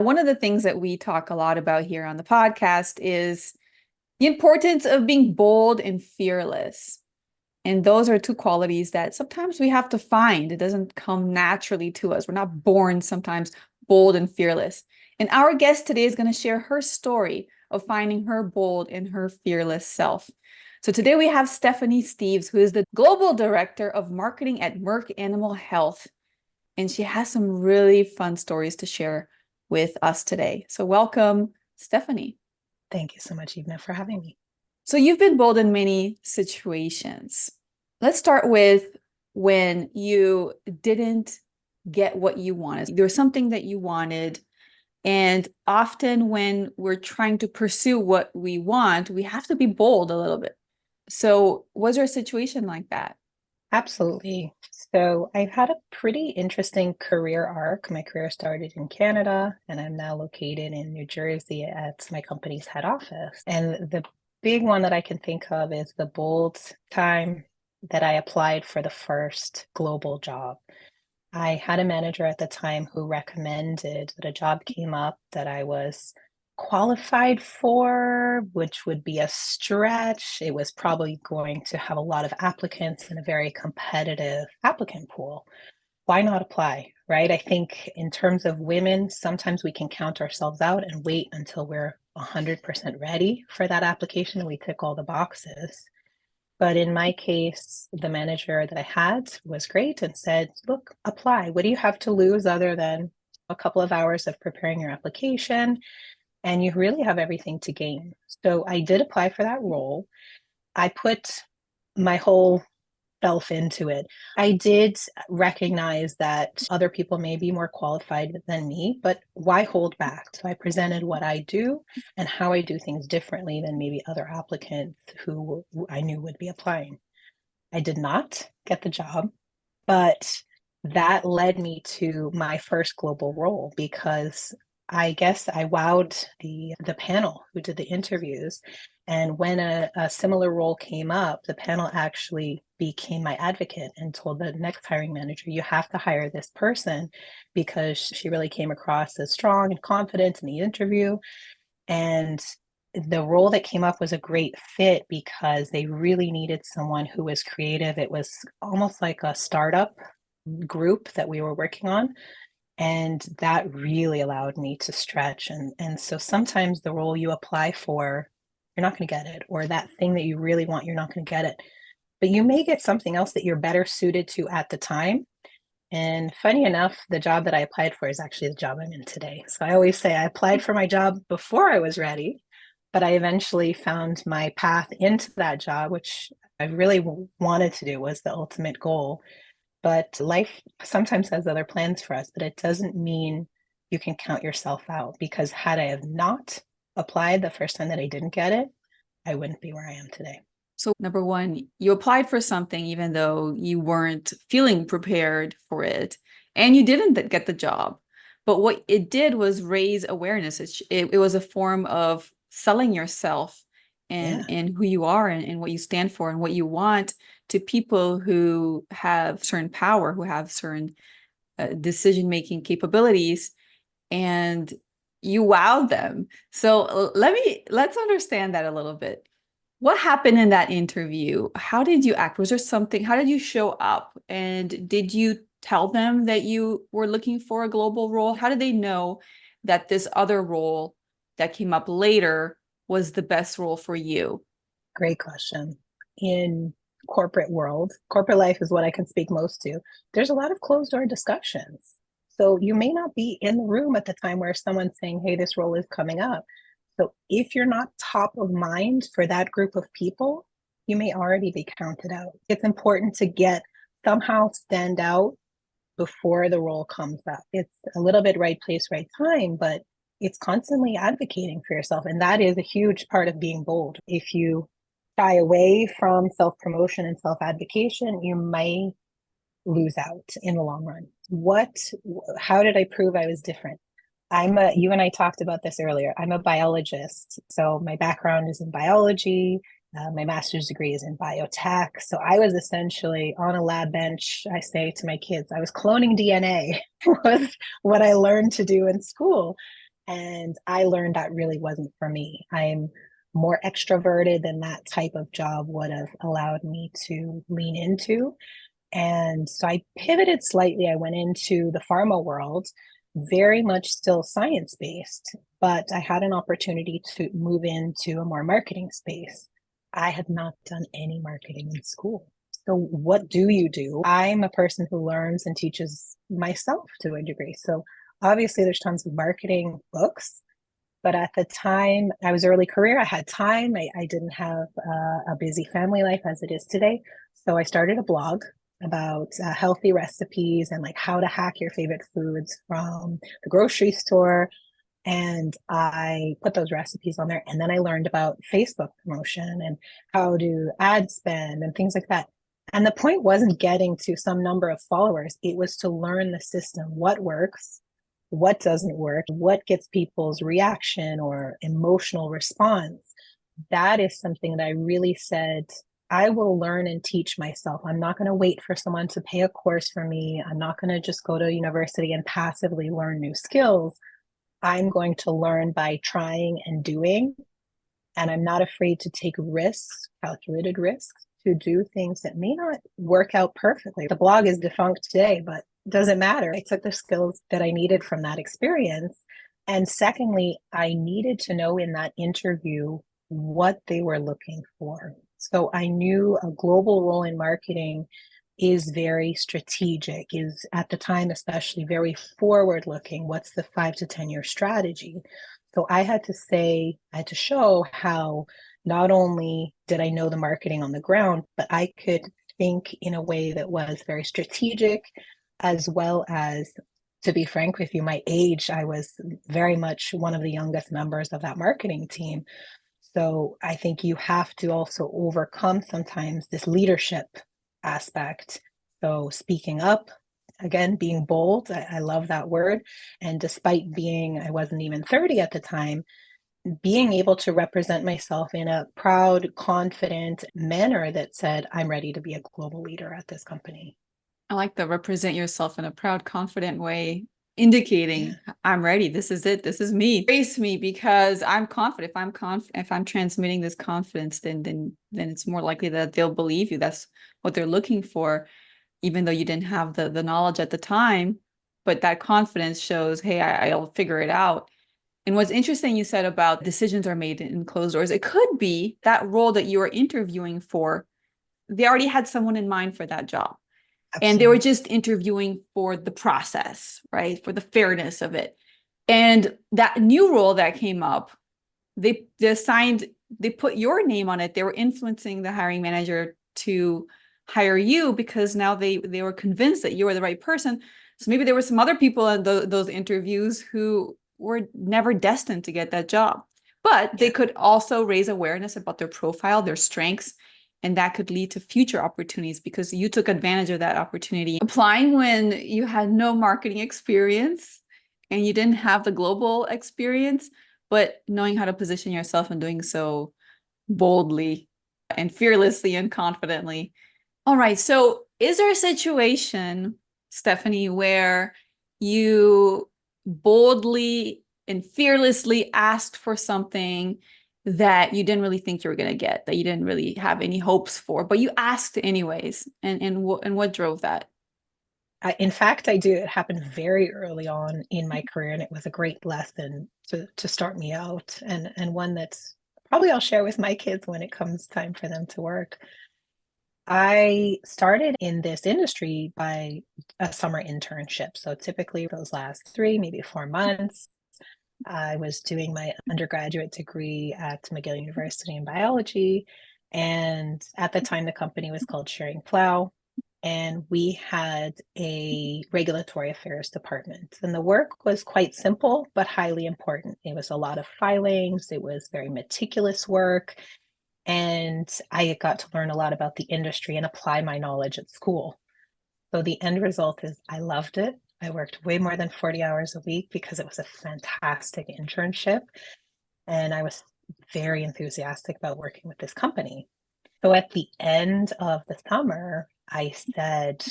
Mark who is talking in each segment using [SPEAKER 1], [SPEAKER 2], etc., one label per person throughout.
[SPEAKER 1] One of the things that we talk a lot about here on the podcast is the importance of being bold and fearless. And those are two qualities that sometimes we have to find. It doesn't come naturally to us. We're not born sometimes bold and fearless. And our guest today is going to share her story of finding her bold and her fearless self. So today we have Stephanie Steeves, who is the Global Director of Marketing at Merck Animal Health. And she has some really fun stories to share with us today. So welcome, Stephanie.
[SPEAKER 2] Thank you so much, Eva, for having me.
[SPEAKER 1] So you've been bold in many situations. Let's start with when you didn't get what you wanted. There was something that you wanted. And often when we're trying to pursue what we want, we have to be bold a little bit. So was there a situation like that?
[SPEAKER 2] Absolutely. So I've had a pretty interesting career arc. My career started in Canada, and I'm now located in New Jersey at my company's head office. And the big one that I can think of is the bold time that I applied for the first global job. I had a manager at the time who recommended that a job came up that I was qualified for, which would be a stretch. It was probably going to have a lot of applicants and a very competitive applicant pool. Why not apply, right? I think in terms of women, sometimes we can count ourselves out and wait until we're 100% ready for that application and we tick all the boxes. But in my case, the manager that I had was great and said, look, apply. What do you have to lose other than a couple of hours of preparing your application? And you really have everything to gain. So I did apply for that role. I put my whole self into it. I did recognize that other people may be more qualified than me, but why hold back? So I presented what I do and how I do things differently than maybe other applicants who I knew would be applying. I did not get the job, but that led me to my first global role because I guess I wowed the panel who did the interviews. And when a similar role came up, the panel actually became my advocate and told the next hiring manager, you have to hire this person because she really came across as strong and confident in the interview. And the role that came up was a great fit because they really needed someone who was creative. It was almost like a startup group that we were working on. And that really allowed me to stretch. And so sometimes the role you apply for, you're not going to get it, or that thing that you really want, you're not going to get it. But you may get something else that you're better suited to at the time. And funny enough, the job that I applied for is actually the job I'm in today. So I always say I applied for my job before I was ready, but I eventually found my path into that job, which I really wanted to do, was the ultimate goal. But life sometimes has other plans for us, but it doesn't mean you can count yourself out, because had I have not applied the first time that I didn't get it, I wouldn't be where I am today.
[SPEAKER 1] So number one, you applied for something even though you weren't feeling prepared for it and you didn't get the job. But what it did was raise awareness. It was a form of selling yourself
[SPEAKER 2] Yeah.
[SPEAKER 1] and who you are and what you stand for and what you want to people who have certain power, who have certain decision-making capabilities, and you wowed them. So let's understand that a little bit. What happened in that interview? How did you act? Was there something? How did you show up? And did you tell them that you were looking for a global role? How did they know that this other role that came up later was the best role for you?
[SPEAKER 2] Great question. In corporate life is what I can speak most to. There's a lot of closed door discussions. So you may not be in the room at the time where someone's saying, hey, this role is coming up. So if you're not top of mind for that group of people, you may already be counted out. It's important to somehow stand out before the role comes up. It's a little bit right place, right time, but it's constantly advocating for yourself. And that is a huge part of being bold. If you shy away from self-promotion and self-advocation, you may lose out in the long run. How did I prove I was different? You and I talked about this earlier. I'm a biologist. So my background is in biology. My master's degree is in biotech. So I was essentially on a lab bench. I say to my kids, I was cloning DNA was what I learned to do in school. And I learned that really wasn't for me. I'm more extroverted than that type of job would have allowed me to lean into. And so I pivoted slightly. I went into the pharma world, very much still science based, but I had an opportunity to move into a more marketing space. I had not done any marketing in school. So, what do you do? I'm a person who learns and teaches myself to a degree. So, obviously, there's tons of marketing books, but at the time, I was early career. I had time. I didn't have a busy family life as it is today. So I started a blog about healthy recipes and like how to hack your favorite foods from the grocery store. And I put those recipes on there. And then I learned about Facebook promotion and how to ad spend and things like that. And the point wasn't getting to some number of followers, it was to learn the system, what works, what doesn't work, what gets people's reaction or emotional response. That is something that I really said, I will learn and teach myself. I'm not going to wait for someone to pay a course for me. I'm not going to just go to university and passively learn new skills. I'm going to learn by trying and doing. And I'm not afraid to take risks, calculated risks, to do things that may not work out perfectly. The blog is defunct today, but it doesn't matter. I took the skills that I needed from that experience. And secondly, I needed to know in that interview what they were looking for. So I knew a global role in marketing is very strategic, is at the time, especially very forward looking. What's the 5 to 10 year strategy? So I had to show how not only did I know the marketing on the ground, but I could think in a way that was very strategic, as well as, to be frank with you, my age, I was very much one of the youngest members of that marketing team. So I think you have to also overcome sometimes this leadership aspect. So speaking up, again, being bold, I love that word. And despite being, I wasn't even 30 at the time, being able to represent myself in a proud, confident manner that said, I'm ready to be a global leader at this company.
[SPEAKER 1] I like the represent yourself in a proud, confident way,
[SPEAKER 2] Yeah.
[SPEAKER 1] indicating I'm ready. This is it. This is me. Embrace me because I'm confident. If I'm transmitting this confidence, then it's more likely that they'll believe you. That's what they're looking for, even though you didn't have the knowledge at the time. But that confidence shows, hey, I'll figure it out. And what's interesting you said about decisions are made in closed doors. It could be that role that you were interviewing for, they already had someone in mind for that job. And they were
[SPEAKER 2] Absolutely.
[SPEAKER 1] just interviewing for the process, right? For the fairness of it. And that new role that came up, they put your name on it. They were influencing the hiring manager to hire you because now they were convinced that you were the right person. So maybe there were some other people in those interviews who were never destined to get that job. But they
[SPEAKER 2] Yeah.
[SPEAKER 1] could also raise awareness about their profile, their strengths, and that could lead to future opportunities because you took advantage of that opportunity. Applying when you had no marketing experience and you didn't have the global experience, but knowing how to position yourself and doing so boldly and fearlessly and confidently. All right. So, is there a situation, Stephanie, where you boldly and fearlessly asked for something that you didn't really think you were going to get, that you didn't really have any hopes for, but you asked anyways? And what drove that?
[SPEAKER 2] In fact, I do. It happened very early on in my career, and it was a great lesson to start me out, and one that's probably I'll share with my kids when it comes time for them to work. I started in this industry by a summer internship. So typically those last 3, maybe 4 months, I was doing my undergraduate degree at McGill University in biology. And at the time, the company was called Shearing Plow. And we had a regulatory affairs department. And the work was quite simple, but highly important. It was a lot of filings, it was very meticulous work. And I got to learn a lot about the industry and apply my knowledge at school. So the end result is I loved it. I worked way more than 40 hours a week because it was a fantastic internship. And I was very enthusiastic about working with this company. So at the end of the summer, I said,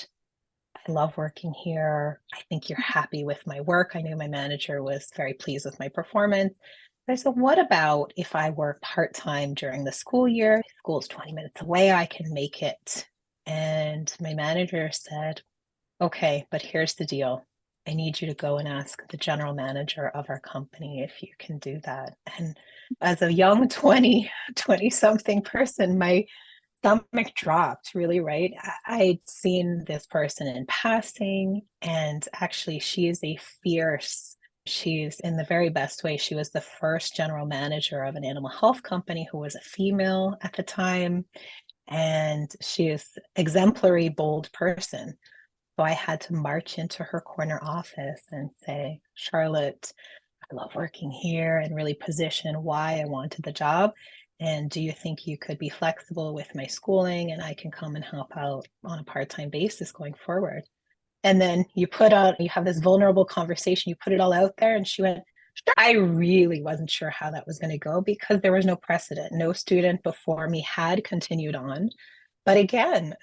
[SPEAKER 2] I love working here. I think you're happy with my work. I knew my manager was very pleased with my performance. I said, what about if I work part-time during the school year? School's 20 minutes away. I can make it. And my manager said, okay, but here's the deal. I need you to go and ask the general manager of our company if you can do that. And as a young 20 something person, my stomach dropped, really, right? I'd seen this person in passing, and actually, she is a fierce, she's in the very best way. She was the first general manager of an animal health company who was a female at the time, and she is exemplary, bold person. So I had to march into her corner office and say, Charlotte, I love working here, and really position why I wanted the job. And do you think you could be flexible with my schooling and I can come and help out on a part-time basis going forward? And then you have this vulnerable conversation, you put it all out there. And she went, sure. I really wasn't sure how that was going to go because there was no precedent. No student before me had continued on. But again,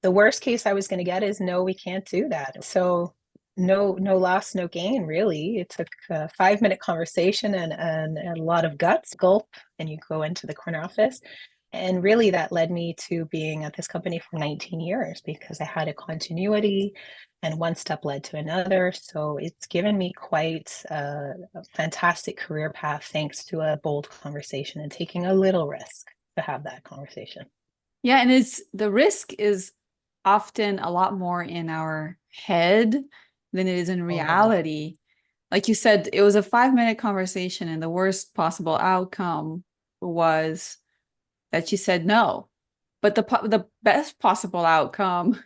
[SPEAKER 2] the worst case I was going to get is no, we can't do that. So no loss, no gain, really. It took a 5 minute conversation and a lot of guts, gulp, and you go into the corner office. And really that led me to being at this company for 19 years because I had a continuity and one step led to another. So it's given me quite a fantastic career path thanks to a bold conversation and taking a little risk to have that conversation.
[SPEAKER 1] Yeah, and it's the risk is often a lot more in our head than it is in
[SPEAKER 2] Totally.
[SPEAKER 1] reality. Like you said, it was a 5 minute conversation, and the worst possible outcome was that she said no. But the best possible outcome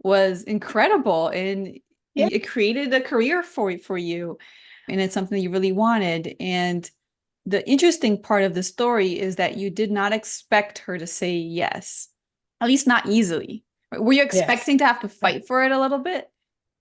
[SPEAKER 1] was incredible, and
[SPEAKER 2] Yeah.
[SPEAKER 1] it created a career for you, and it's something that you really wanted. And the interesting part of the story is that you did not expect her to say yes, at least not easily. Were you
[SPEAKER 2] Yes.
[SPEAKER 1] expecting to have to fight for it a little bit?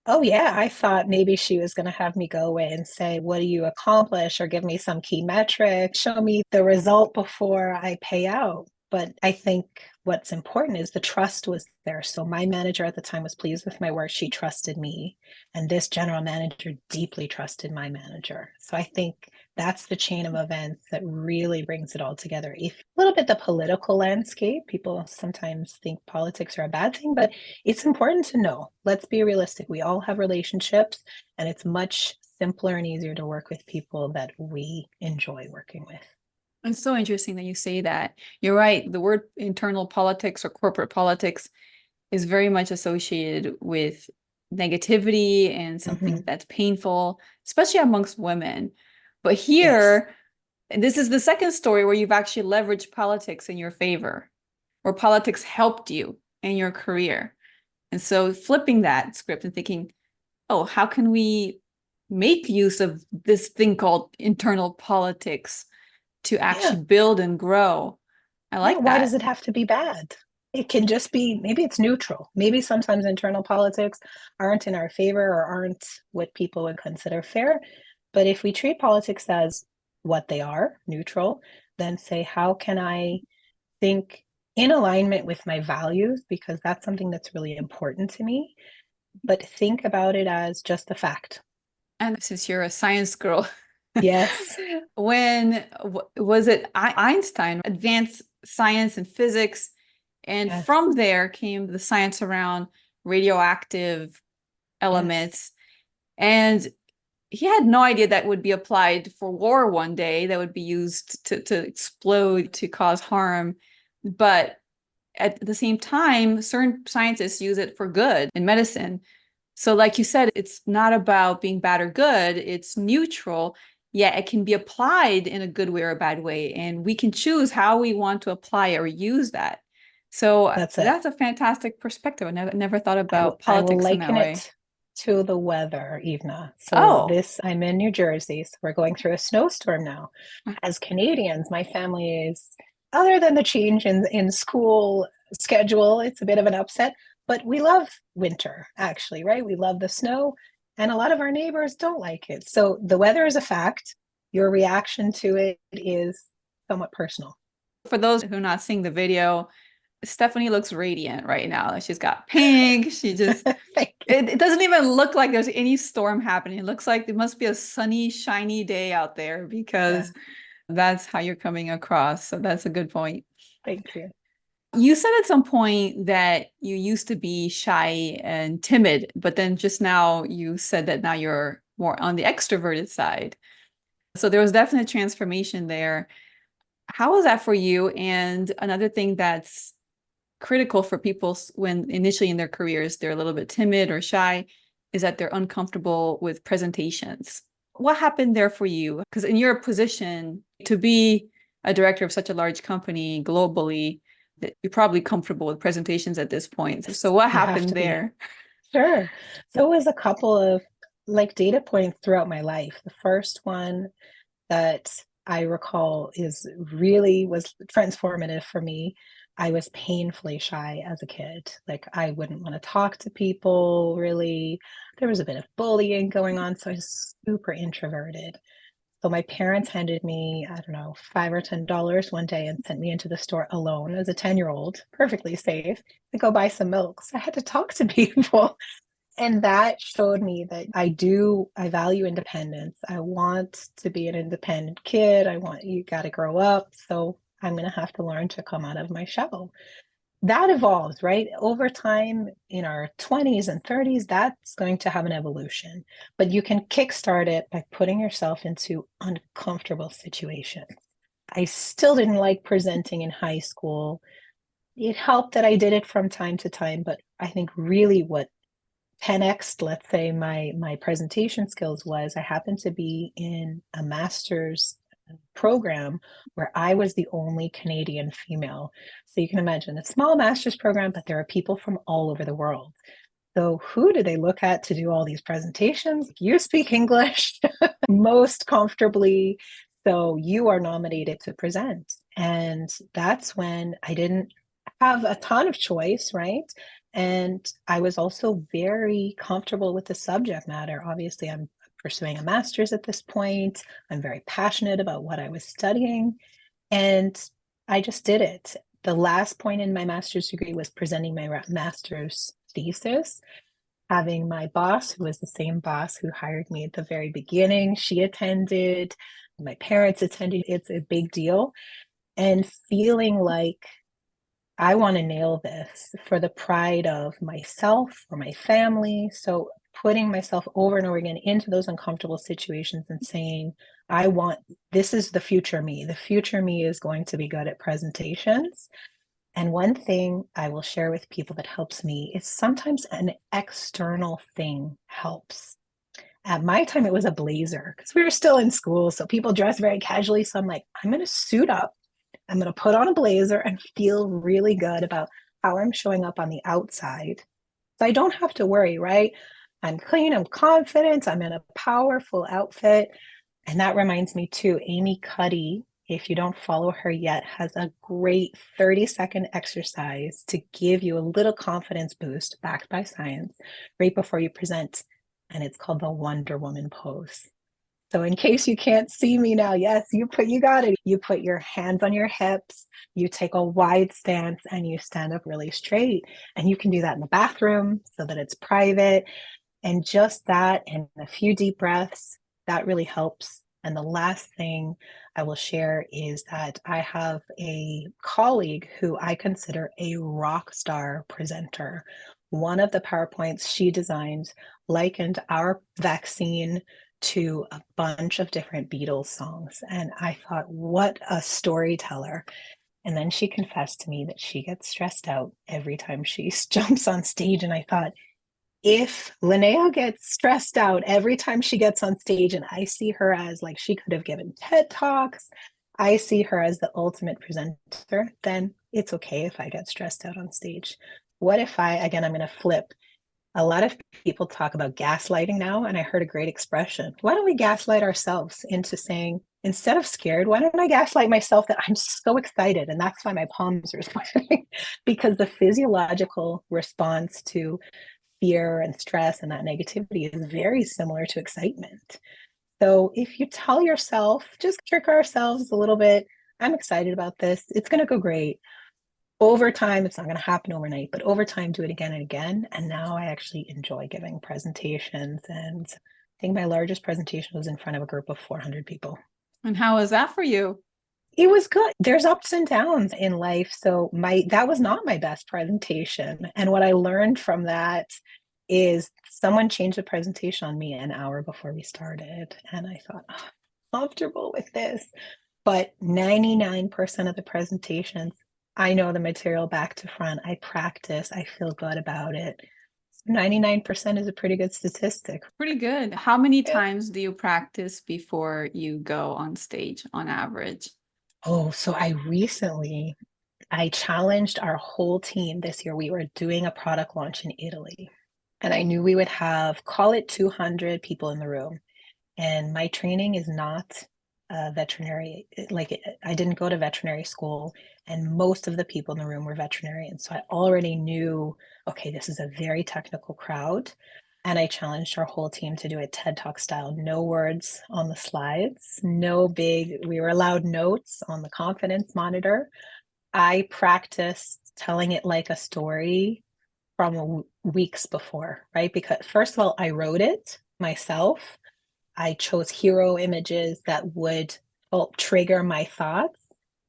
[SPEAKER 2] Oh, yeah. I thought maybe she was going to have me go away and say, what do you accomplish? Or give me some key metric, show me the result before I pay out. But I think what's important is the trust was there. So my manager at the time was pleased with my work. She trusted me. And this general manager deeply trusted my manager. So I think that's the chain of events that really brings it all together. If a little bit the political landscape, people sometimes think politics are a bad thing, but it's important to know. Let's be realistic. We all have relationships, and it's much simpler and easier to work with people that we enjoy working with.
[SPEAKER 1] It's so interesting that you say that. You're right. The word internal politics or corporate politics is very much associated with negativity and something
[SPEAKER 2] Mm-hmm.
[SPEAKER 1] that's painful, especially amongst women. But
[SPEAKER 2] Yes.
[SPEAKER 1] here, and this is the second story where you've actually leveraged politics in your favor, where politics helped you in your career. And so flipping that script and thinking, oh, how can we make use of this thing called internal politics to
[SPEAKER 2] Yeah.
[SPEAKER 1] actually build and grow? I
[SPEAKER 2] Yeah.
[SPEAKER 1] like
[SPEAKER 2] Why does
[SPEAKER 1] that.
[SPEAKER 2] it have to be bad? It can just be, maybe it's neutral. Maybe sometimes internal politics aren't in our favor or aren't what people would consider fair. But if we treat politics as what they are, neutral, then say, how can I think in alignment with my values? Because that's something that's really important to me. But think about it as just a fact.
[SPEAKER 1] And since you're a science girl,
[SPEAKER 2] Yes.
[SPEAKER 1] when was it Einstein advanced science and physics, and
[SPEAKER 2] Yes.
[SPEAKER 1] from there came the science around radioactive
[SPEAKER 2] Yes.
[SPEAKER 1] elements, and he had no idea that would be applied for war one day, that would be used to explode to cause harm. But at the same time, certain scientists use it for good in medicine. So, like you said, it's not about being bad or good, it's neutral, yet it can be applied in a good way or a bad way. And we can choose how we want to apply or use that. So,
[SPEAKER 2] That's it.
[SPEAKER 1] that's a fantastic perspective. I never thought
[SPEAKER 2] I,
[SPEAKER 1] about
[SPEAKER 2] I will
[SPEAKER 1] politics in that
[SPEAKER 2] liken
[SPEAKER 1] way.
[SPEAKER 2] it to the weather, Ivna. So
[SPEAKER 1] Oh,
[SPEAKER 2] this, I'm in New Jersey, so we're going through a snowstorm now. As Canadians, my family is, other than the change in school schedule, it's a bit of an upset, but we love winter, actually, right? We love the snow, and a lot of our neighbors don't like it. So the weather is a fact. Your reaction to it is somewhat personal.
[SPEAKER 1] for those who are not seeing the video, Stephanie looks radiant right now. She's got pink. She just,
[SPEAKER 2] Thank you.
[SPEAKER 1] it doesn't even look like there's any storm happening. It looks like it must be a sunny, shiny day out there
[SPEAKER 2] Yeah,
[SPEAKER 1] because that's how you're coming across. So that's a good point.
[SPEAKER 2] thank you.
[SPEAKER 1] You said at some point that you used to be shy and timid, but then just now you said that now you're more on the extroverted side. So there was definitely a transformation there. How was that for you? And another thing that's critical for people when initially in their careers they're a little bit timid or shy is that they're uncomfortable with presentations. What happened there for you? Because in your position to be a director of such a large company globally, that you're probably comfortable with presentations at this point. So what
[SPEAKER 2] You have
[SPEAKER 1] happened
[SPEAKER 2] to be.
[SPEAKER 1] there?
[SPEAKER 2] Sure. So it was a couple of like data points throughout my life. The first one that I recall was transformative for me. I was painfully shy as a kid. Like I wouldn't want to talk to people really. There was a bit of bullying going on, so I was super introverted. So my parents handed me, I don't know, $5 or $10 one day and sent me into the store alone as a 10-year-old, perfectly safe, to go buy some milk. So I had to talk to people. And that showed me that I value independence. I want to be an independent kid. You got to grow up. So I'm going to have to learn to come out of my shell. That evolves, right? Over time in our 20s and 30s, that's going to have an evolution. But you can kickstart it by putting yourself into uncomfortable situations. I still didn't like presenting in high school. It helped that I did it from time to time, but I think really what 10x, let's say, my presentation skills was I happened to be in a master's program where I was the only Canadian female. So you can imagine a small master's program, but there are people from all over the world. So who do they look at to do all these presentations? You speak English most comfortably. So you are nominated to present. And that's when I didn't have a ton of choice, right? And I was also very comfortable with the subject matter. Obviously, I'm pursuing a master's at this point. I'm very passionate about what I was studying. And I just did it. The last point in my master's degree was presenting my master's thesis. Having my boss, who was the same boss who hired me at the very beginning, she attended, my parents attended. It's a big deal. And feeling like I want to nail this for the pride of myself or my family. So putting myself over and over again into those uncomfortable situations and saying, this is the future me. The future me is going to be good at presentations. And one thing I will share with people that helps me is sometimes an external thing helps. At my time, it was a blazer because we were still in school. So people dress very casually. So I'm like, I'm going to suit up. I'm going to put on a blazer and feel really good about how I'm showing up on the outside. So I don't have to worry, right? I'm clean, I'm confident, I'm in a powerful outfit. And that reminds me too, Amy Cuddy, if you don't follow her yet, has a great 30-second exercise to give you a little confidence boost backed by science right before you present. And it's called the Wonder Woman pose. So in case you can't see me now, yes, you got it. You put your hands on your hips, you take a wide stance and you stand up really straight. And you can do that in the bathroom so that it's private. And just that and a few deep breaths, that really helps. And the last thing I will share is that I have a colleague who I consider a rock star presenter. One of the PowerPoints she designed likened our vaccine to a bunch of different Beatles songs. And I thought, what a storyteller. And then she confessed to me that she gets stressed out every time she jumps on stage. And I thought, if Linnea gets stressed out every time she gets on stage, and I see her as like she could have given TED Talks, I see her as the ultimate presenter, then it's okay if I get stressed out on stage. What if again, I'm going to flip. A lot of people talk about gaslighting now, and I heard a great expression. Why don't we gaslight ourselves into saying, instead of scared, why don't I gaslight myself that I'm so excited? And that's why my palms are sweating, because the physiological response to fear and stress and that negativity is very similar to excitement. So if you tell yourself, just trick ourselves a little bit, I'm excited about this, it's going to go great. over time, it's not going to happen overnight, but over time, do it again and again. And now I actually enjoy giving presentations. And I think my largest presentation was in front of a group of 400 people.
[SPEAKER 1] And how was that for you?
[SPEAKER 2] It was good. There's ups and downs in life. So that was not my best presentation. And what I learned from that is someone changed the presentation on me an hour before we started. And I thought, oh, I'm comfortable with this. But 99% of the presentations, I know the material back to front. I practice. I feel good about it. 99% is a pretty good statistic.
[SPEAKER 1] Pretty good. How many
[SPEAKER 2] Yeah.
[SPEAKER 1] times do you practice before you go on stage on average?
[SPEAKER 2] Oh, so I challenged our whole team this year. We were doing a product launch in Italy, and I knew we would have, call it 200 people in the room. And my training is not veterinary. I didn't go to veterinary school, and most of the people in the room were veterinarians. So I already knew, okay, this is a very technical crowd. And I challenged our whole team to do it TED Talk style, no words on the slides, we were allowed notes on the confidence monitor. I practiced telling it like a story from weeks before, right? Because first of all, I wrote it myself. I chose hero images that would help trigger my thoughts.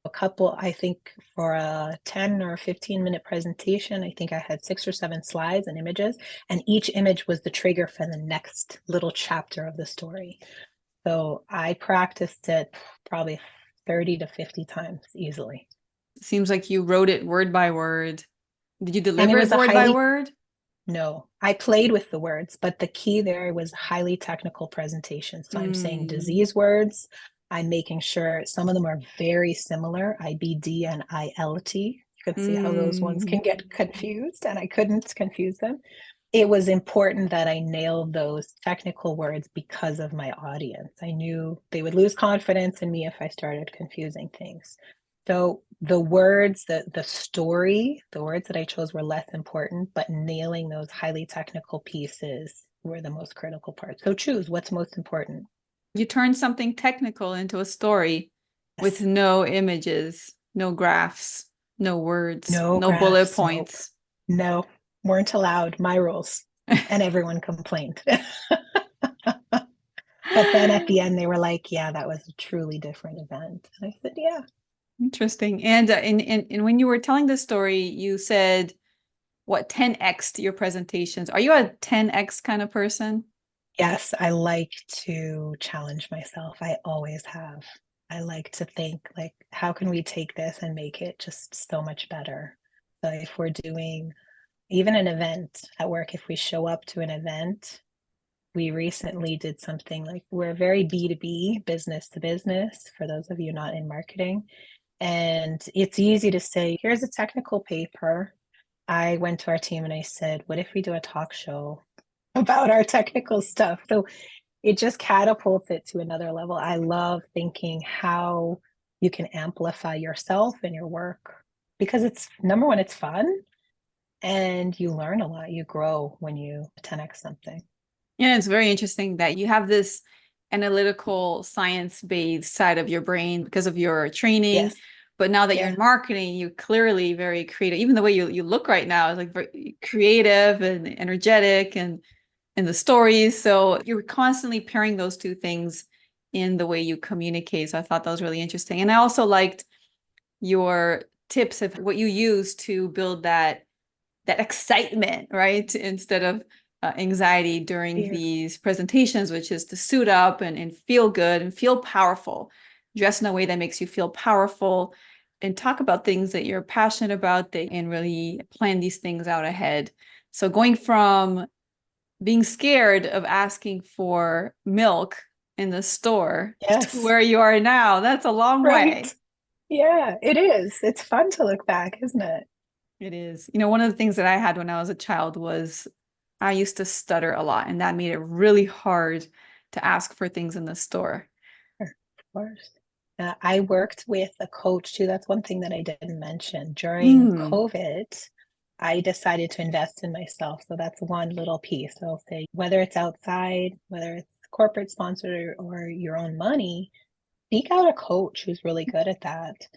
[SPEAKER 2] I think for a 10 or 15-minute presentation, I think I had 6 or 7 slides and images, and each image was the trigger for the next little chapter of the story. So I practiced it probably 30 to 50 times easily.
[SPEAKER 1] It seems like you wrote it word by word. Did you
[SPEAKER 2] And it
[SPEAKER 1] deliver
[SPEAKER 2] was
[SPEAKER 1] it
[SPEAKER 2] a
[SPEAKER 1] word by
[SPEAKER 2] highly
[SPEAKER 1] word?
[SPEAKER 2] No, I played with the words, but the key there was highly technical presentation. So I'm saying disease words. I'm making sure some of them are very similar, IBD and ILT. You could see how those ones can get confused, and I couldn't confuse them. It was important that I nailed those technical words because of my audience. I knew they would lose confidence in me if I started confusing things. So the words, the story, the words that I chose were less important, but nailing those highly technical pieces were the most critical part. So choose what's most important.
[SPEAKER 1] You turned something technical into a story with
[SPEAKER 2] Yes.
[SPEAKER 1] no images, no graphs, no words,
[SPEAKER 2] No
[SPEAKER 1] no bullet
[SPEAKER 2] graphs, nope.
[SPEAKER 1] points.
[SPEAKER 2] No, weren't allowed, my rules. And everyone complained. But then at the end, they were like, yeah, that was a truly different event. And I said, yeah.
[SPEAKER 1] Interesting. And when you were telling the story, you said, what, 10x to your presentations. Are you a 10x kind of person?
[SPEAKER 2] Yes, I like to challenge myself. I always have. I like to think like, how can we take this and make it just so much better? So if we're doing even an event at work, if we show up to an event, we recently did something like we're very B2B, business to business, for those of you not in marketing. And it's easy to say, here's a technical paper. I went to our team and I said, what if we do a talk show about our technical stuff? So it just catapults it to another level. I love thinking how you can amplify yourself and your work because it's number one, it's fun and you learn a lot. You grow when you 10x something.
[SPEAKER 1] Yeah, it's very interesting that you have this analytical, science-based side of your brain because of your training.
[SPEAKER 2] Yes.
[SPEAKER 1] But now that you're
[SPEAKER 2] Yeah.
[SPEAKER 1] in marketing, you're clearly very creative. Even the way you look right now is like very creative and energetic and in the stories. So you're constantly pairing those two things in the way you communicate. So I thought that was really interesting. And I also liked your tips of what you use to build that excitement, right? Instead of anxiety during
[SPEAKER 2] Fear.
[SPEAKER 1] these presentations, which is to suit up and feel good and feel powerful, dress in a way that makes you feel powerful and talk about things that you're passionate about and really plan these things out ahead. So going from being scared of asking for milk in the store to
[SPEAKER 2] Yes.
[SPEAKER 1] where you are now, that's a long
[SPEAKER 2] Right.
[SPEAKER 1] way.
[SPEAKER 2] Yeah, it is. It's fun to look back, isn't it?
[SPEAKER 1] It is. You know, one of the things that I had when I was a child was I used to stutter a lot, and that made it really hard to ask for things in the store.
[SPEAKER 2] Sure, of course. I worked with a coach too. That's one thing that I didn't mention. During
[SPEAKER 1] Mm.
[SPEAKER 2] COVID, I decided to invest in myself. So that's one little piece. So I'll say whether it's outside, whether it's corporate sponsored or your own money, seek out a coach who's really good at that.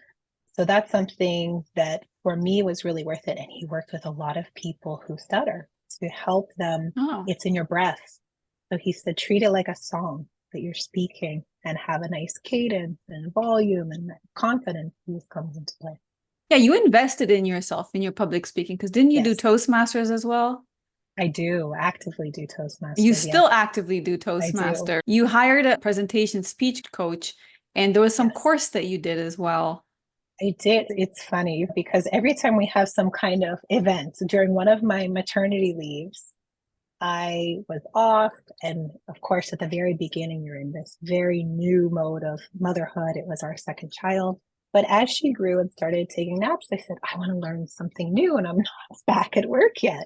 [SPEAKER 2] So that's something that for me was really worth it. And he worked with a lot of people who stutter to help them.
[SPEAKER 1] Oh.
[SPEAKER 2] It's in your breath. So he said, treat it like a song that you're speaking and have a nice cadence and volume and confidence. This comes into play.
[SPEAKER 1] Yeah, you invested in yourself in your public speaking because didn't you do
[SPEAKER 2] Yes,
[SPEAKER 1] Toastmasters as well?
[SPEAKER 2] I do actively do
[SPEAKER 1] You
[SPEAKER 2] Toastmasters. Yes,
[SPEAKER 1] still actively do
[SPEAKER 2] I do.
[SPEAKER 1] Toastmaster. You hired a presentation speech coach, and there was some
[SPEAKER 2] Yes.
[SPEAKER 1] course that you did as well.
[SPEAKER 2] I did. It's funny because every time we have some kind of event during one of my maternity leaves, I was off. And of course, at the very beginning, you're in this very new mode of motherhood. It was our second child. But as she grew and started taking naps, I said, I want to learn something new and I'm not back at work yet.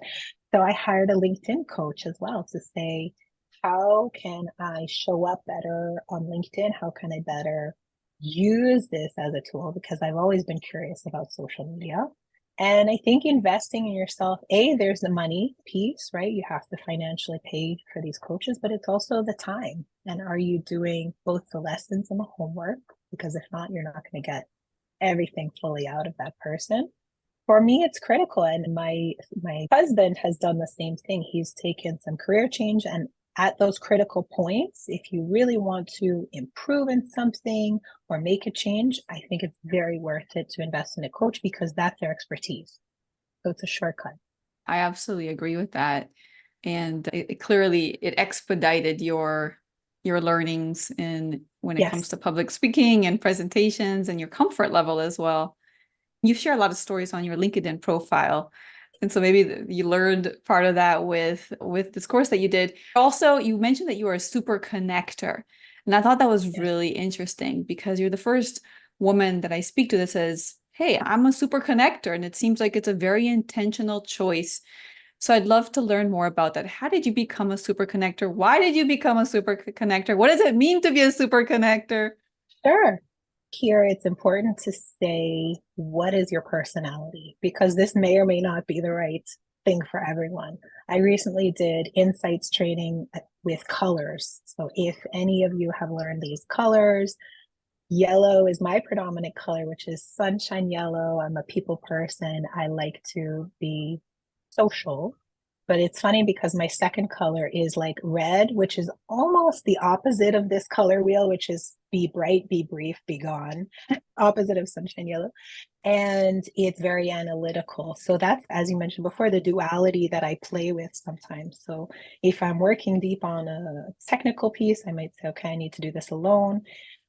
[SPEAKER 2] So I hired a LinkedIn coach as well to say, how can I show up better on LinkedIn? How can I better use this as a tool? Because I've always been curious about social media. And I think investing in yourself, there's the money piece, right? You have to financially pay for these coaches, but it's also the time. And are you doing both the lessons and the homework? Because if not, you're not going to get everything fully out of that person. For me, it's critical. And my husband has done the same thing. He's taken some career change, and at those critical points, if you really want to improve in something or make a change, I think it's very worth it to invest in a coach because that's their expertise. So it's a shortcut.
[SPEAKER 1] I absolutely agree with that. And clearly it expedited your learnings in when it comes
[SPEAKER 2] Yes.
[SPEAKER 1] to public speaking and presentations and your comfort level as well. You share a lot of stories on your LinkedIn profile. And so maybe you learned part of that with this course that you did. Also, you mentioned that you are a super connector. And I thought that was
[SPEAKER 2] Yes.
[SPEAKER 1] really interesting because you're the first woman that I speak to that says, "Hey, I'm a super connector." And it seems like it's a very intentional choice. So I'd love to learn more about that. How did you become a super connector? Why did you become a super connector? What does it mean to be a super connector?
[SPEAKER 2] Sure. Here, it's important to say, what is your personality? Because this may or may not be the right thing for everyone. I recently did insights training with colors. So if any of you have learned these colors, yellow is my predominant color, which is sunshine yellow. I'm a people person. I like to be social. But it's funny because my second color is like red, which is almost the opposite of this color wheel, which is be bright, be brief, be gone, opposite of sunshine yellow. And it's very analytical. So that's, as you mentioned before, the duality that I play with sometimes. So if I'm working deep on a technical piece, I might say, okay, I need to do this alone.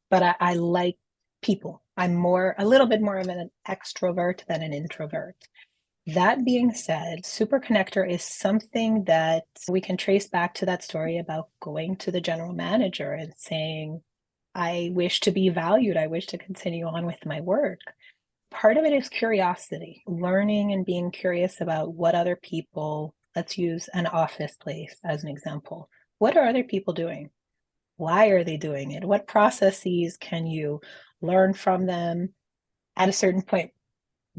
[SPEAKER 2] But I like people. I'm a little bit more of an extrovert than an introvert. That being said, super connector is something that we can trace back to that story about going to the general manager and saying, I wish to be valued. I wish to continue on with my work. Part of it is curiosity, learning and being curious about what other people, let's use an office place as an example. What are other people doing? Why are they doing it? What processes can you learn from them? At a certain point,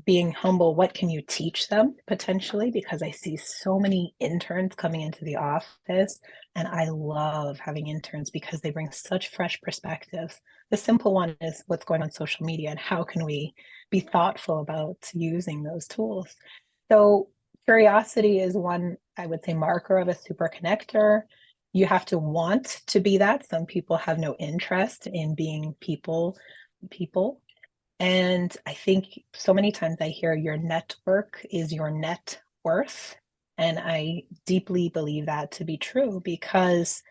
[SPEAKER 2] being humble, what can you teach them potentially? Because I see so many interns coming into the office, and I love having interns because they bring such fresh perspectives. The simple one is what's going on social media and how can we be thoughtful about using those tools. So curiosity is one, I would say, marker of a super connector. You have to want to be that. Some people have no interest in being people. And I think so many times I hear your network is your net worth. And I deeply believe that to be true because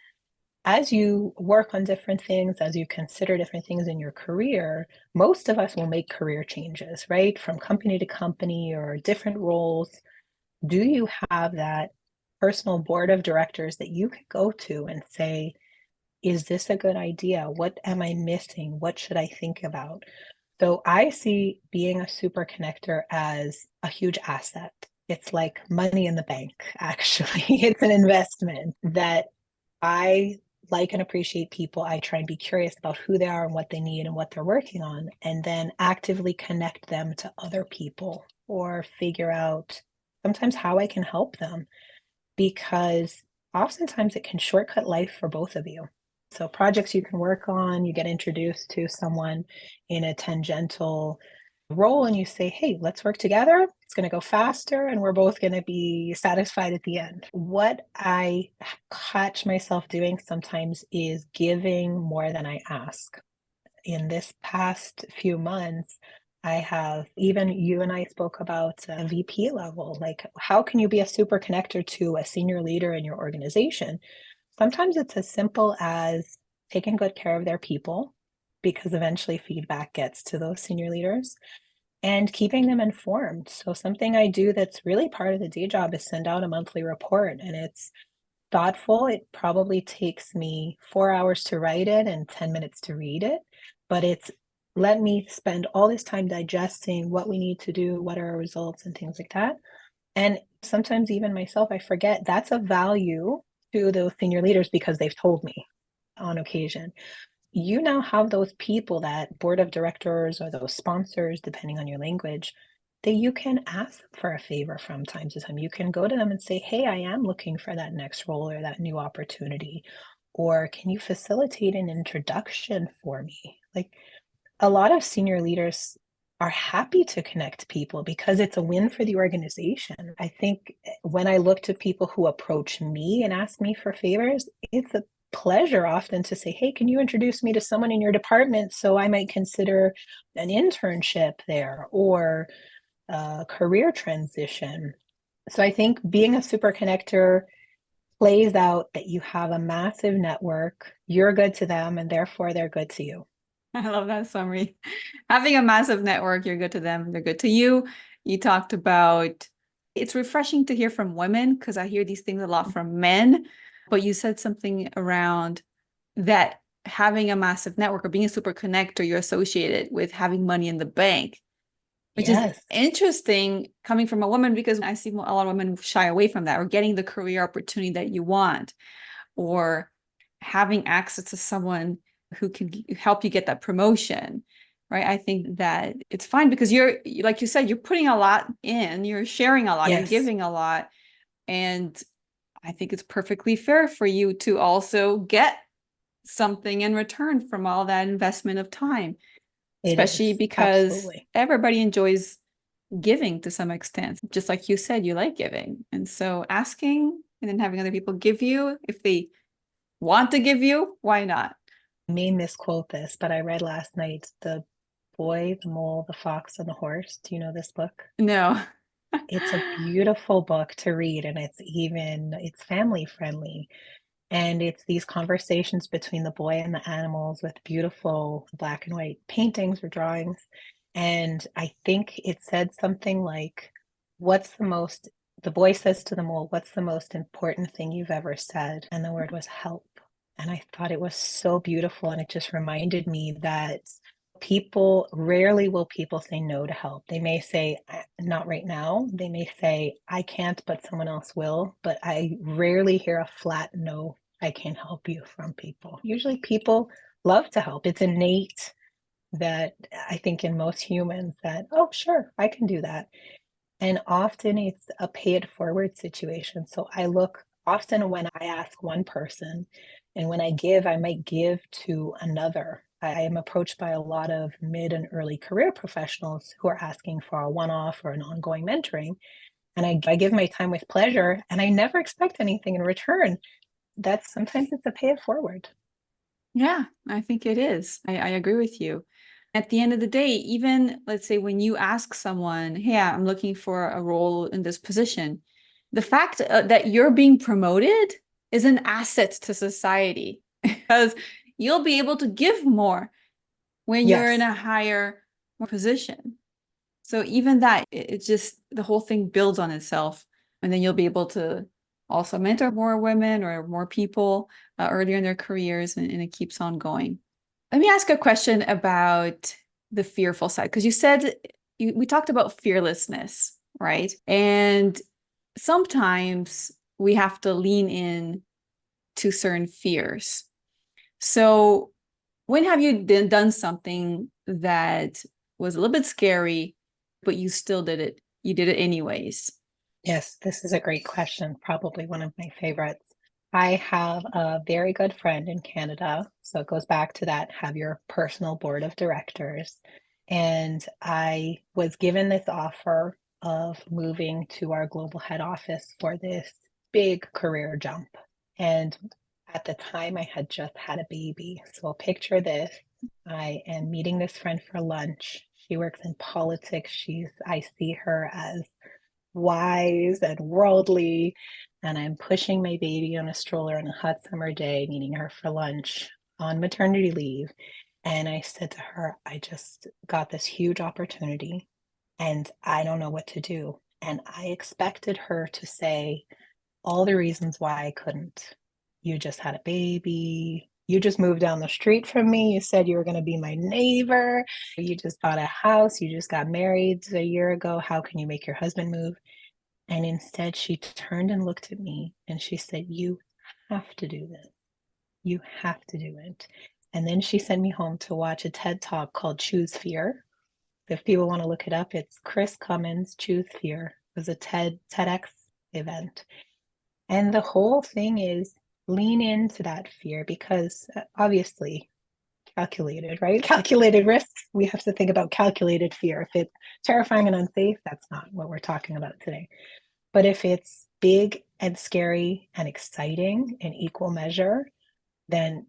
[SPEAKER 2] as you work on different things, as you consider different things in your career, most of us will make career changes, right? From company to company or different roles. Do you have that personal board of directors that you can go to and say, is this a good idea? What am I missing? What should I think about? So I see being a super connector as a huge asset. It's like money in the bank, actually. It's an investment that I like and appreciate people. I try and be curious about who they are and what they need and what they're working on, and then actively connect them to other people or figure out sometimes how I can help them because oftentimes it can shortcut life for both of you. So projects you can work on, you get introduced to someone in a tangential role and you say, hey, let's work together. It's going to go faster and we're both going to be satisfied at the end. What I catch myself doing sometimes is giving more than I ask. In this past few months, I have, even you and I spoke about a VP level, like how can you be a super connector to a senior leader in your organization? Sometimes it's as simple as taking good care of their people, because eventually feedback gets to those senior leaders, and keeping them informed. So something I do that's really part of the day job is send out a monthly report, and it's thoughtful. It probably takes me 4 hours to write it and 10 minutes to read it, but it's let me spend all this time digesting what we need to do, what are our results, and things like that. And sometimes even myself, I forget that's a value to those senior leaders because they've told me on occasion. You now have those people, that board of directors or those sponsors, depending on your language, that you can ask for a favor from time to time. You can go to them and say, hey, I am looking for that next role or that new opportunity. Or can you facilitate an introduction for me? Like, a lot of senior leaders are happy to connect people because it's a win for the organization. I think when I look to people who approach me and ask me for favors, it's a pleasure often to say, hey, can you introduce me to someone in your department so I might consider an internship there or a career transition? So I think being a super connector plays out that you have a massive network, you're good to them, and therefore they're good to you.
[SPEAKER 1] I love that summary. Having a massive network, you're good to them, they're good to you. You talked about it's refreshing to hear from women because I hear these things a lot from men, but you said something around that having a massive network or being a super connector, you're associated with having money in the bank, which is
[SPEAKER 2] Yes,
[SPEAKER 1] interesting coming from a woman because I see a lot of women shy away from that or getting the career opportunity that you want or having access to someone who can help you get that promotion, right? I think that it's fine because you're, like you said, you're putting a lot in, you're sharing a lot, you're
[SPEAKER 2] yes,
[SPEAKER 1] giving a lot. And I think it's perfectly fair for you to also get something in return from all that investment of time,
[SPEAKER 2] it
[SPEAKER 1] especially
[SPEAKER 2] is.
[SPEAKER 1] because
[SPEAKER 2] Absolutely.
[SPEAKER 1] everybody enjoys giving to some extent. Just like you said, you like giving. And so asking and then having other people give you if they want to give you, why not?
[SPEAKER 2] I may misquote this, but I read last night The Boy, the Mole, the Fox, and the Horse. Do you know this book?
[SPEAKER 1] No.
[SPEAKER 2] It's a beautiful book to read, and it's family friendly. And it's these conversations between the boy and the animals with beautiful black and white paintings or drawings. And I think it said something like, what's the most, the boy says to the mole, what's the most important thing you've ever said? And the word was help. And I thought it was so beautiful. And it just reminded me that people rarely will people say no to help. They may say, not right now. They may say, I can't, but someone else will. But I rarely hear a flat no, I can't help you from people. Usually people love to help. It's innate that I think in most humans that, oh, sure, I can do that. And often it's a pay it forward situation. So I look often when I ask one person, and when I give, I might give to another. I am approached by a lot of mid and early career professionals who are asking for a one off or an ongoing mentoring. And I give my time with pleasure, and I never expect anything in return. That's sometimes it's a pay it forward.
[SPEAKER 1] Yeah, I think it is. I agree with you. At the end of the day, even let's say when you ask someone, hey, I'm looking for a role in this position, the fact that you're being promoted is an asset to society because you'll be able to give more when you're in
[SPEAKER 2] Yes,
[SPEAKER 1] a higher position. So even that, it's just the whole thing builds on itself. And then you'll be able to also mentor more women or more people earlier in their careers, and it keeps on going. Let me ask a question about the fearful side, because you said we talked about fearlessness, right? And sometimes we have to lean in to certain fears. So when have you done something that was a little bit scary, but you still did it? You did it anyways.
[SPEAKER 2] yes, this is a great question. Probably one of my favorites. I have a very good friend in Canada. So it goes back to that have your personal board of directors. And I was given this offer of moving to our global head office for this big career jump. And at the time, I had just had a baby. So picture this. I am meeting this friend for lunch. She works in politics. I see her as wise and worldly. And I'm pushing my baby on a stroller on a hot summer day, meeting her for lunch on maternity leave. And I said to her, I just got this huge opportunity and I don't know what to do. And I expected her to say all the reasons why I couldn't. You just had a baby. You just moved down the street from me. You said you were going to be my neighbor. You just bought a house. You just got married a year ago. How can you make your husband move? And instead, she turned and looked at me and she said, You have to do this. You have to do it. And then she sent me home to watch a TED Talk called Choose Fear. If people want to look it up, it's Chris Cummins' Choose Fear. It was a TEDx event. And the whole thing is lean into that fear because obviously calculated, right? Calculated risks. We have to think about calculated fear. If it's terrifying and unsafe, that's not what we're talking about today. But if it's big and scary and exciting in equal measure, then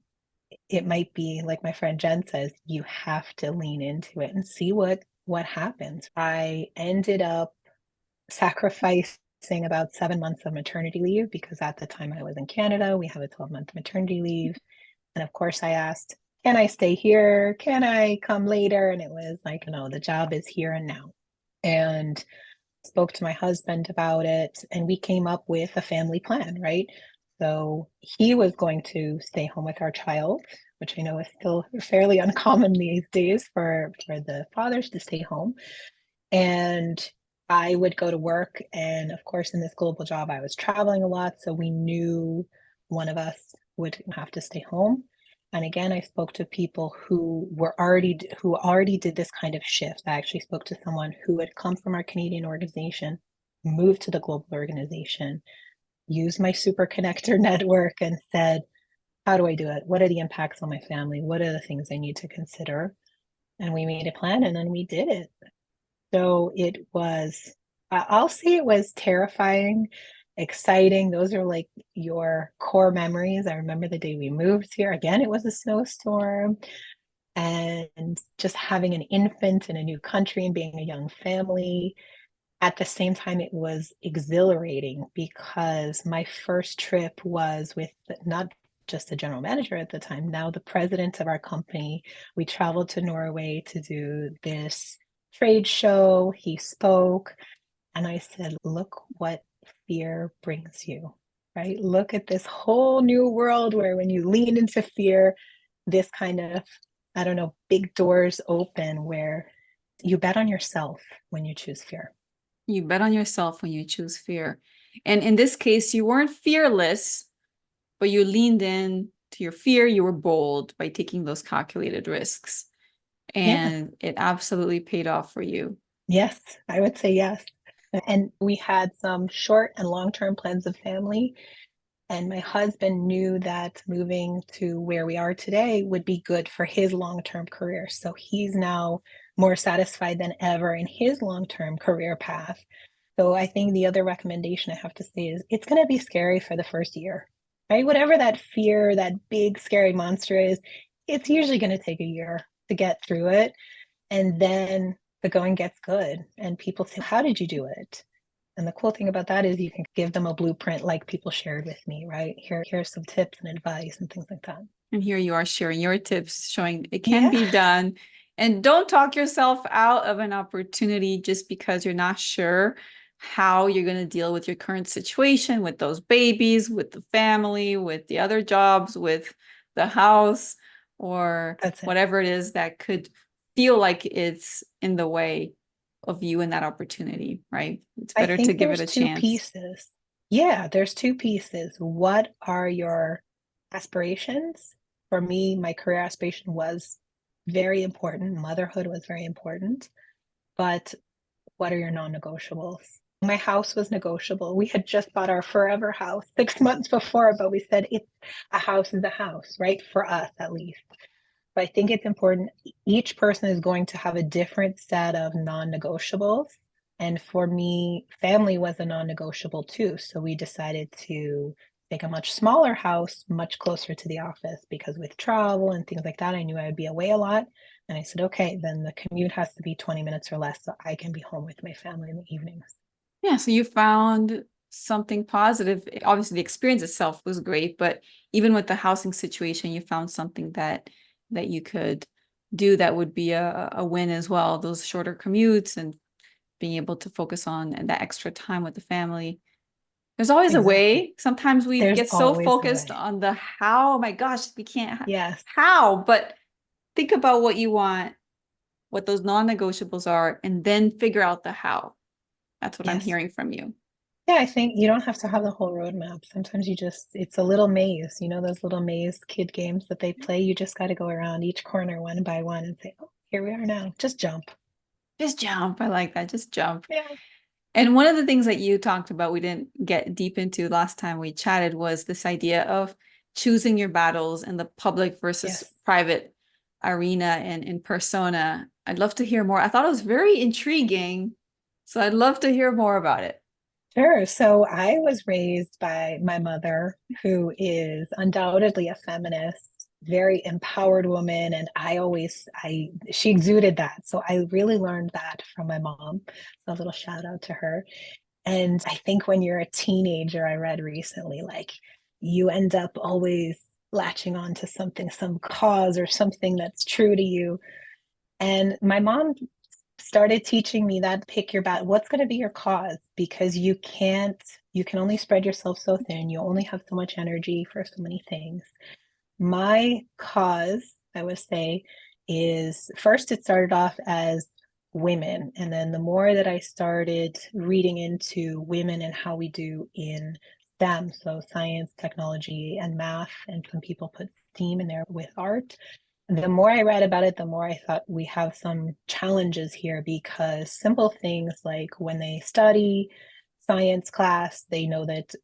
[SPEAKER 2] it might be like my friend Jen says, you have to lean into it and see what happens. I ended up sacrificing about 7 months of maternity leave because at the time I was in Canada, we have a 12-month maternity leave. And of course I asked, can I stay here? Can I come later? And it was like, no, the job is here and now. And spoke to my husband about it and we came up with a family plan, right? So he was going to stay home with our child, which I know is still fairly uncommon these days for the fathers to stay home. And I would go to work. And of course, in this global job, I was traveling a lot. So we knew one of us would have to stay home. And again, I spoke to people who already did this kind of shift. I actually spoke to someone who had come from our Canadian organization, moved to the global organization, used my super connector network and said, how do I do it? What are the impacts on my family? What are the things I need to consider? And we made a plan and then we did it. So it was, I'll say it was terrifying, exciting. Those are like your core memories. I remember the day we moved here. Again, it was a snowstorm. And just having an infant in a new country and being a young family. At the same time, it was exhilarating because my first trip was with not just the general manager at the time, now the president of our company. We traveled to Norway to do this trade show. He spoke, and I said, Look what fear brings you, right? Look at this whole new world where when you lean into fear, this kind of, I don't know, big doors open where you bet on yourself when you choose fear.
[SPEAKER 1] You bet on yourself when you choose fear. And in this case, you weren't fearless, but you leaned in to your fear. You were bold by taking those calculated risks.
[SPEAKER 2] Yeah.
[SPEAKER 1] And it absolutely paid off for you.
[SPEAKER 2] Yes, I would say yes. And we had some short and long-term plans of family. And my husband knew that moving to where we are today would be good for his long-term career. So he's now more satisfied than ever in his long-term career path. So I think the other recommendation I have to say is it's going to be scary for the first year, right? Whatever that fear, that big scary monster is, it's usually going to take a year to get through it. And then the going gets good. And people say, how did you do it? And the cool thing about that is you can give them a blueprint like people shared with me, right? Here's some tips and advice and things like that.
[SPEAKER 1] And here you are sharing your tips, showing it can
[SPEAKER 2] Yeah,
[SPEAKER 1] be done. And don't talk yourself out of an opportunity just because you're not sure how you're going to deal with your current situation, with those babies, with the family, with the other jobs, with the house, or
[SPEAKER 2] that's it.
[SPEAKER 1] whatever it is that could feel like it's in the way of you and that opportunity, right? It's
[SPEAKER 2] I
[SPEAKER 1] better to
[SPEAKER 2] think
[SPEAKER 1] give it
[SPEAKER 2] there's
[SPEAKER 1] a
[SPEAKER 2] two
[SPEAKER 1] chance.
[SPEAKER 2] pieces. Yeah, there's two pieces. What are your aspirations? For me, my career aspiration was very important. Motherhood was very important. But what are your non-negotiables? My house was negotiable. We had just bought our forever house 6 months before, but we said it's a house is a house, right? For us, at least. But I think it's important. Each person is going to have a different set of non-negotiables. And for me, family was a non-negotiable too. So we decided to make a much smaller house, much closer to the office, because with travel and things like that, I knew I would be away a lot. And I said, okay, then the commute has to be 20 minutes or less so I can be home with my family in the evenings.
[SPEAKER 1] Yeah, so you found something positive. Obviously, the experience itself was great, but even with the housing situation, you found something that you could do that would be a win as well. Those shorter commutes and being able to focus on that extra time with the family. There's always a
[SPEAKER 2] Exactly.
[SPEAKER 1] way. Sometimes we
[SPEAKER 2] There's
[SPEAKER 1] get so
[SPEAKER 2] always a
[SPEAKER 1] focused
[SPEAKER 2] way.
[SPEAKER 1] on the how, oh my gosh, we can't,
[SPEAKER 2] Yes.
[SPEAKER 1] how, but think about what you want, what those non-negotiables are, and then figure out the how. That's what I'm
[SPEAKER 2] Yes.
[SPEAKER 1] hearing from you.
[SPEAKER 2] Yeah, I think you don't have to have the whole roadmap. Sometimes you just, it's a little maze, you know, those little maze kid games that they play. You just got to go around each corner one by one and say, oh, here we are now. Just jump.
[SPEAKER 1] Just jump. I like that. Just jump.
[SPEAKER 2] Yeah.
[SPEAKER 1] And one of the things that you talked about, we didn't get deep into last time we chatted, was this idea of choosing your battles in the public versus
[SPEAKER 2] Yes.
[SPEAKER 1] private arena and in persona. I'd love to hear more. I thought it was very intriguing. So I'd love to hear more about it.
[SPEAKER 2] Sure. So I was raised by my mother, who is undoubtedly a feminist, very empowered woman. And she exuded that. So I really learned that from my mom. So a little shout out to her. And I think when you're a teenager, I read recently, like you end up always latching on to something, some cause or something that's true to you. And my mom started teaching me that pick your bat, what's going to be your cause? Because you can only spread yourself so thin. You only have so much energy for so many things. My cause, I would say, is first it started off as women. And then the more that I started reading into women and how we do in STEM, so science, technology, and math, and some people put STEAM in there with art. The more I read about it, the more I thought we have some challenges here because simple things like when they study science class, they know that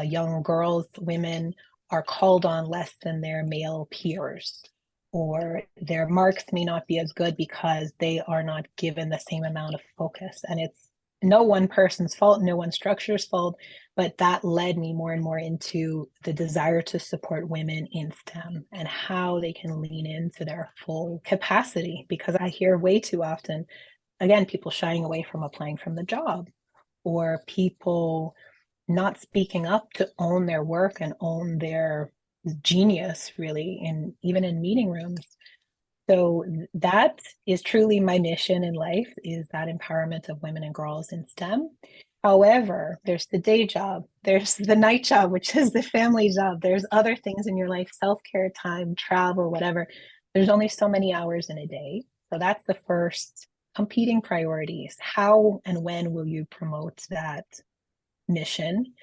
[SPEAKER 2] young girls, women are called on less than their male peers, or their marks may not be as good because they are not given the same amount of focus. And it's no one person's fault, no one structure's fault, but that led me more and more into the desire to support women in STEM and how they can lean into their full capacity. Because I hear way too often, again, people shying away from applying from the job or people not speaking up to own their work and own their genius, really, in even in meeting rooms. So that is truly my mission in life, is that empowerment of women and girls in STEM. However, there's the day job, there's the night job, which is the family job. There's other things in your life, self-care time, travel, whatever. There's only so many hours in a day. So that's the first competing priorities. How and when will you promote that mission?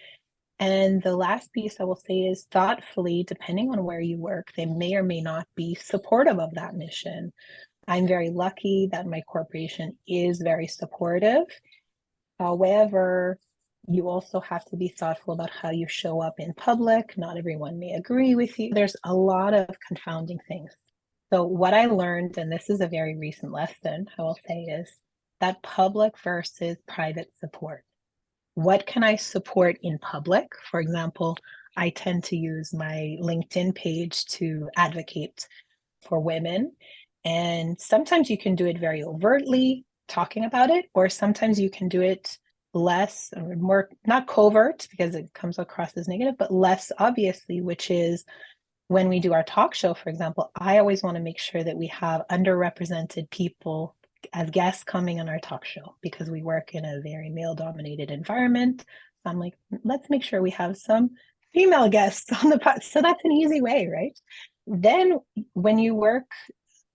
[SPEAKER 2] And the last piece I will say is thoughtfully, depending on where you work, they may or may not be supportive of that mission. I'm very lucky that my corporation is very supportive. However, you also have to be thoughtful about how you show up in public. Not everyone may agree with you. There's a lot of confounding things. So, what I learned, and this is a very recent lesson, I will say, is that public versus private support. What can I support in public? For example, I tend to use my LinkedIn page to advocate for women. And sometimes you can do it very overtly, talking about it, or sometimes you can do it less or more, not covert because it comes across as negative, but less obviously, which is when we do our talk show, for example, I always want to make sure that we have underrepresented people as guests coming on our talk show because we work in a very male dominated environment. So I'm like, let's make sure we have some female guests on the pod. So that's an easy way, right? Then when you work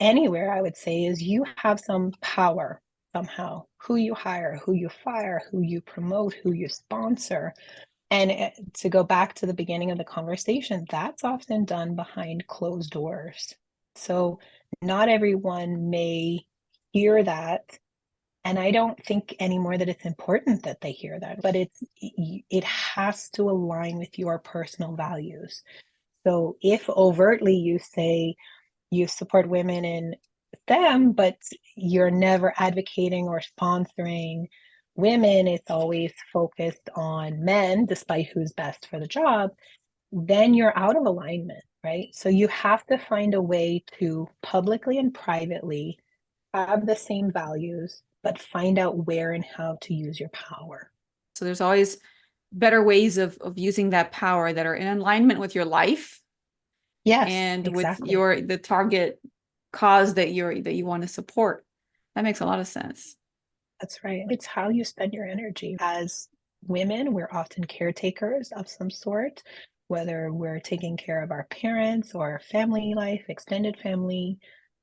[SPEAKER 2] anywhere, I would say, is you have some power somehow, who you hire, who you fire, who you promote, who you sponsor. And to go back to the beginning of the conversation, that's often done behind closed doors. So not everyone may hear that. And I don't think anymore that it's important that they hear that, but it has to align with your personal values. So if overtly you say, you support women in STEM, but you're never advocating or sponsoring women. It's always focused on men, despite who's best for the job. Then you're out of alignment, right? So you have to find a way to publicly and privately have the same values, but find out where and how to use your power.
[SPEAKER 1] So there's always better ways of using that power that are in alignment with your life
[SPEAKER 2] Yes,
[SPEAKER 1] and with
[SPEAKER 2] exactly.
[SPEAKER 1] the target cause that you want to support. That makes a lot of sense.
[SPEAKER 2] That's right. It's how you spend your energy. As women, we're often caretakers of some sort, whether we're taking care of our parents or family life, extended family,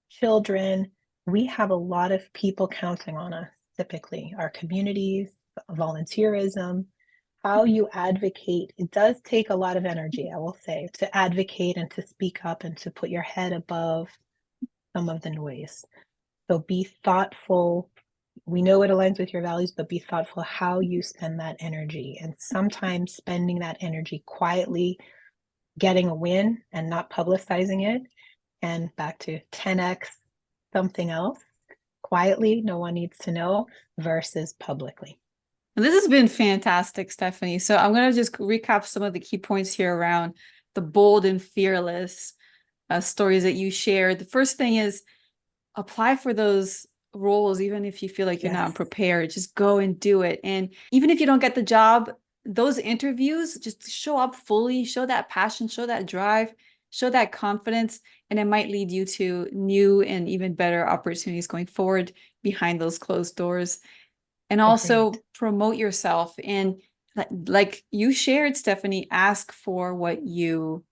[SPEAKER 2] children. We have a lot of people counting on us, typically, our communities, volunteerism. How you advocate, it does take a lot of energy, I will say, to advocate and to speak up and to put your head above some of the noise. So be thoughtful. We know it aligns with your values, but be thoughtful how you spend that energy. And sometimes spending that energy quietly, getting a win and not publicizing it. And back to 10x something else, quietly, no one needs to know, versus publicly.
[SPEAKER 1] And this has been fantastic, Stephanie. So I'm going to just recap some of the key points here around the bold and fearless stories that you shared. The first thing is apply for those roles, even if you feel like you're not
[SPEAKER 2] Yes,
[SPEAKER 1] prepared, just go and do it. And even if you don't get the job, those interviews, just show up fully, show that passion, show that drive, show that confidence, and it might lead you to new and even better opportunities going forward behind those closed doors. And
[SPEAKER 2] agreed.
[SPEAKER 1] also promote yourself. And like you shared, Stephanie, ask for what you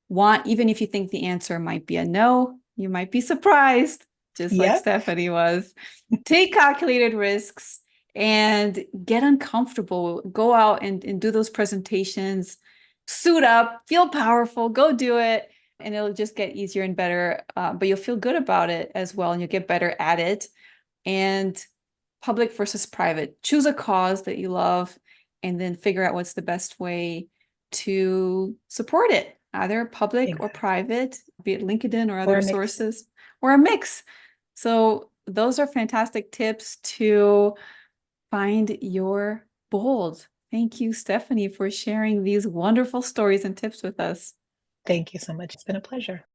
[SPEAKER 1] want, even if you think the answer might be a no, you might be surprised, just like
[SPEAKER 2] Yep,
[SPEAKER 1] Stephanie was. Take calculated risks and get uncomfortable. Go out and do those presentations, suit up, feel powerful, go do it. And it'll just get easier and better. But you'll feel good about it as well. And you'll get better at it. And public versus private, choose a cause that you love and then figure out what's the best way to support it, either public or
[SPEAKER 2] exactly.
[SPEAKER 1] private, be it LinkedIn or
[SPEAKER 2] Or
[SPEAKER 1] other
[SPEAKER 2] a mix.
[SPEAKER 1] sources, or a mix. So those are fantastic tips to find your bold. Thank you, Stephanie, for sharing these wonderful stories and tips with us.
[SPEAKER 2] Thank you so much. It's been a pleasure.